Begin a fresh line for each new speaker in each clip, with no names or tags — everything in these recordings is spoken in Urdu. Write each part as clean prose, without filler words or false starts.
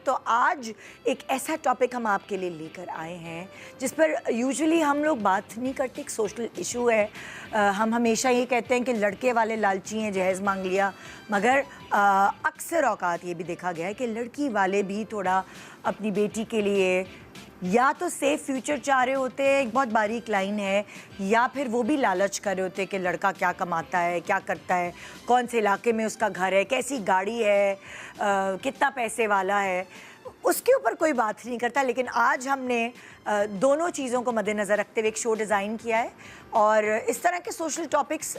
تو آج ایک ایسا ٹاپک ہم آپ کے لیے لے کر آئے ہیں جس پر یوزولی ہم لوگ بات نہیں کرتے. ایک سوشل ایشو ہے. ہم ہمیشہ یہ کہتے ہیں کہ لڑکے والے لالچی ہیں, جہیز مانگ لیا, مگر اکثر اوقات یہ بھی دیکھا گیا ہے کہ لڑکی والے بھی تھوڑا اپنی بیٹی کے لیے یا تو سیف فیوچر چاہ رہے ہوتے ہیں, ایک بہت باریک لائن ہے, یا پھر وہ بھی لالچ کر رہے ہوتے ہیں کہ لڑکا کیا کماتا ہے, کیا کرتا ہے, کون سے علاقے میں اس کا گھر ہے, کیسی گاڑی ہے, کتنا پیسے والا ہے, اس کے اوپر کوئی بات نہیں کرتا. لیکن آج ہم نے دونوں چیزوں کو مد نظر رکھتے ہوئے ایک شو ڈیزائن کیا ہے, اور اس طرح کے سوشل ٹاپکس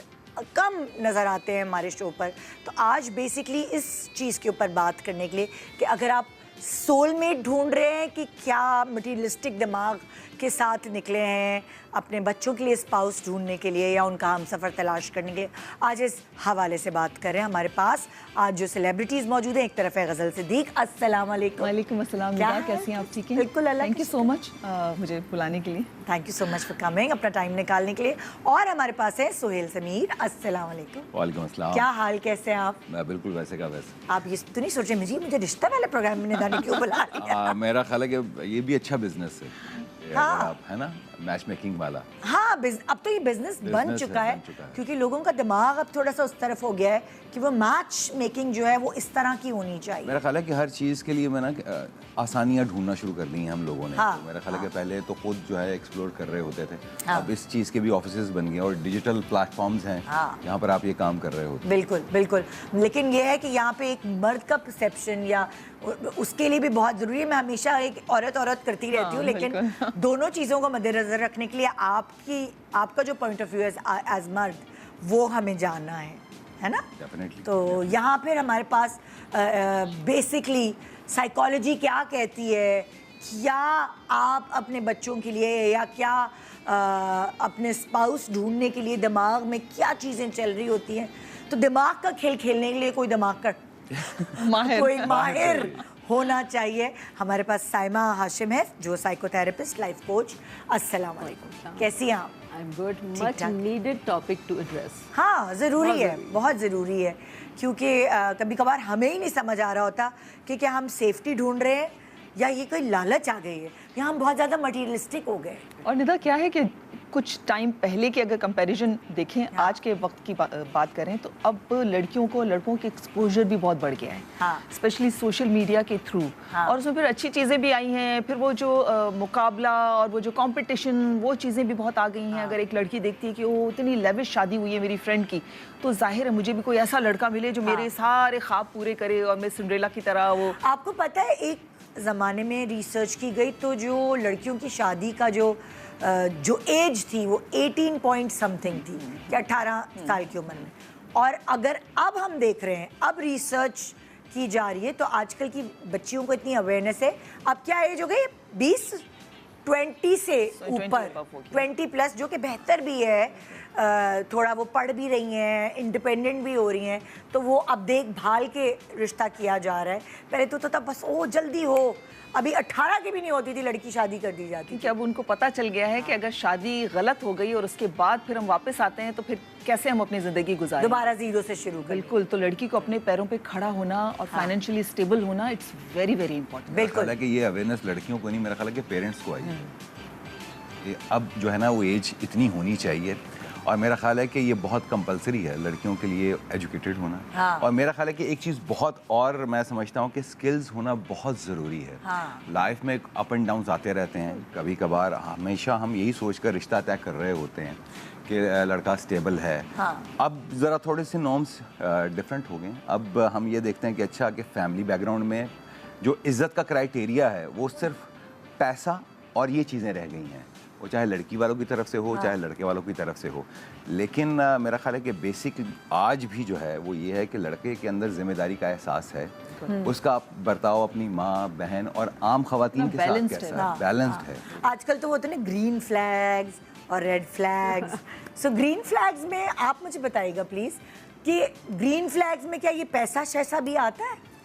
کم نظر آتے ہیں ہمارے شو پر. تو آج بیسکلی اس چیز کے اوپر بات کرنے کے لیے کہ اگر آپ سول میٹ ڈھونڈ رہے ہیں کہ کیا مٹیریلسٹک دماغ کے ساتھ نکلے ہیں اپنے بچوں کے لیے اسپاؤس ڈھونڈنے کے لیے یا ان کا ہم سفر تلاش کرنے کے لیے, آج اس حوالے سے بات کر رہے ہیں. ہمارے پاس آج جو سیلیبریٹیز موجود ہیں, ایک طرف ہے غزل صدیق. السلام علیکم.
وعلیکم السلام. کیسی ہیں آپ؟ ٹھیک ہیں,
بالکل. اللہ
تھینک یو سو مچ مجھے بلانے کے لیے.
Thank you so much for coming, اپنا ٹائم نکالنے کے لیے. اور ہمارے پاس ہے سہیل سمیر. السلام علیکم.
وعلیکم السلام.
کیا حال, کیسے ہیں آپ؟
میں بالکل ویسے کا ویسے.
آپ یہ تو نہیں سوچے مجھے رشتہ والے پروگرام میں نہ کیوں بلا رہی ہیں؟
میرا خیال ہے کہ یہ بھی اچھا بزنس ہے, ہے نا, میچ میکنگ والا.
ہاں, اب تو یہ بزنس بن چکا ہے کیونکہ لوگوں کا دماغ اب تھوڑا سا اس طرف ہو گیا ہے کہ وہ میچ میکنگ جو ہے وہ اس طرح کی ہونی چاہیے.
میرا خیال ہے کہ ہر چیز کے لیے میں نا آسانیاں ڈھونڈنا شروع کر دی ہیں ہم لوگوں نے. میرا خیال ہے کہ پہلے تو خود جو ہے ایکسپلور کر رہے ہوتے تھے, اب اس چیز کے بھی آفیسز بن گئے اور ڈیجیٹل پلیٹ فارمز ہیں جہاں پر آپ یہ کام کر رہے ہوتے ہیں.
بالکل بالکل. لیکن یہ ہے کہ یہاں پہ ایک مرد کا پرسیپشن یا اس کے لیے بھی بہت ضروری ہے. میں ہمیشہ ایک عورت کرتی رہتی ہوں, لیکن دونوں چیزوں کو مد نظر رکھنے کے لیے آپ کا جو پوائنٹ آف ویو ہے ایز مرد وہ ہمیں جاننا ہے نا. تو یہاں پھر ہمارے پاس بیسکلی سائیکالوجی کیا کہتی ہے, کیا آپ اپنے بچوں کے لیے یا کیا اپنے اسپاؤس ڈھونڈنے کے لیے دماغ میں کیا چیزیں چل رہی ہوتی ہیں. تو دماغ کا کھیل کھیلنے کے لیے کوئی دماغ کا کوئی ماہر ہونا چاہیے. ہمارے پاس سائمہ ہاشم ہے جو سائیکو تھراپسٹ, لائف کوچ. السلام علیکم, کیسی ہیں آپ؟
I'm good. Much needed topic to address.
ہاں, ضروری ہے, بہت ضروری ہے, کیونکہ کبھی کبھار ہمیں ہی نہیں سمجھ آ رہا ہوتا کہ کیا ہم سیفٹی ڈھونڈ رہے ہیں یا یہ کوئی لالچ آ گئی ہے, یا ہم بہت زیادہ مٹیریلسٹک ہو گئے.
اور ندا کیا ہے کہ کچھ ٹائم پہلے کی اگر کمپیریزن دیکھیں آج کے وقت کی بات کریں تو اب لڑکیوں کو لڑکوں کے ایکسپوجر بھی بہت بڑھ گیا ہے, اسپیشلی سوشل میڈیا کے تھرو. اور اس میں پھر اچھی چیزیں بھی آئی ہیں, پھر وہ جو مقابلہ اور وہ جو کمپٹیشن وہ چیزیں بھی بہت آ گئی ہیں. اگر ایک لڑکی دیکھتی ہے کہ وہ اتنی لیوش شادی ہوئی ہے میری فرینڈ کی, تو ظاہر ہے مجھے بھی کوئی ایسا لڑکا ملے جو میرے سارے خواب پورے کرے اور میں سنڈریلا کی طرح. وہ
آپ کو پتہ ہے ایک زمانے میں ریسرچ کی گئی تو جو لڑکیوں کی شادی کا جو ایج تھی وہ 18 پوائنٹ سم تھنگ تھی, کہ 18 سال کی عمر میں. اور اگر اب ہم دیکھ رہے ہیں, اب ریسرچ کی جا رہی ہے تو آج کل کی بچیوں کو اتنی اویئرنیس ہے. اب کیا ایج ہو گئی 20 سے اوپر, 20 پلس, جو کہ بہتر بھی ہے. تھوڑا وہ پڑھ بھی رہی ہیں, انڈیپینڈنٹ بھی ہو رہی ہیں, تو وہ اب دیکھ بھال کے رشتہ کیا جا رہا ہے. پہلے تو تھا بس جلدی ہو, ابھی 18 کی بھی نہیں ہوتی تھی لڑکی شادی کر دی جاتی.
کہ اب ان کو پتہ چل گیا ہے کہ اگر شادی غلط ہو گئی اور اس کے بعد پھر ہم واپس آتے ہیں تو پھر کیسے ہم اپنی زندگی گزاریں,
دوبارہ زیرو سے شروع.
بالکل. تو لڑکی کو اپنے پیروں پہ کھڑا ہونا اور فائنینشلی اسٹیبل ہونا اٹس ویری ویری امپورٹنٹ.
بالکل.
حالانکہ یہ اویئرنیس لڑکیوں کو نہیں, میرا خیال ہے کہ پیرنٹس کو آئی ہے. اب جو ہے نا وہ ایج اتنی ہونی چاہیے, اور میرا خیال ہے کہ یہ بہت کمپلسری ہے لڑکیوں کے لیے ایجوکیٹڈ ہونا. اور میرا خیال ہے کہ ایک چیز بہت اور میں سمجھتا ہوں کہ اسکلز ہونا بہت ضروری ہے. لائف میں اپ اینڈ ڈاؤنز آتے رہتے ہیں, کبھی کبھار ہمیشہ ہم یہی سوچ کر رشتہ طے کر رہے ہوتے ہیں کہ لڑکا اسٹیبل ہے. اب ذرا تھوڑے سے نارمس ڈفرینٹ ہو گئے. اب ہم یہ دیکھتے ہیں کہ اچھا کہ فیملی بیک گراؤنڈ میں جو عزت کا کرائٹیریا ہے وہ صرف پیسہ اور یہ چیزیں رہ گئی ہیں, وہ چاہے لڑکی والوں کی طرف سے ہو چاہے لڑکے والوں کی طرف سے ہو. لیکن میرا خیال ہے کہ بیسک آج بھی جو ہے وہ یہ ہے کہ لڑکے کے اندر ذمہ داری کا احساس ہے, اس کا برتاؤ اپنی ماں بہن اور عام خواتین کے ساتھ کیسا ہے, بیلنسڈ ہے.
آج کل تو وہ ہوتے ہیں گرین فلیگز اور ریڈ فلیگز. سو گرین فلیگز میں آپ مجھے بتائیے گا پلیز کہ گرین فلیگز میں کیا یہ پیسہ شیسا بھی آتا ہے؟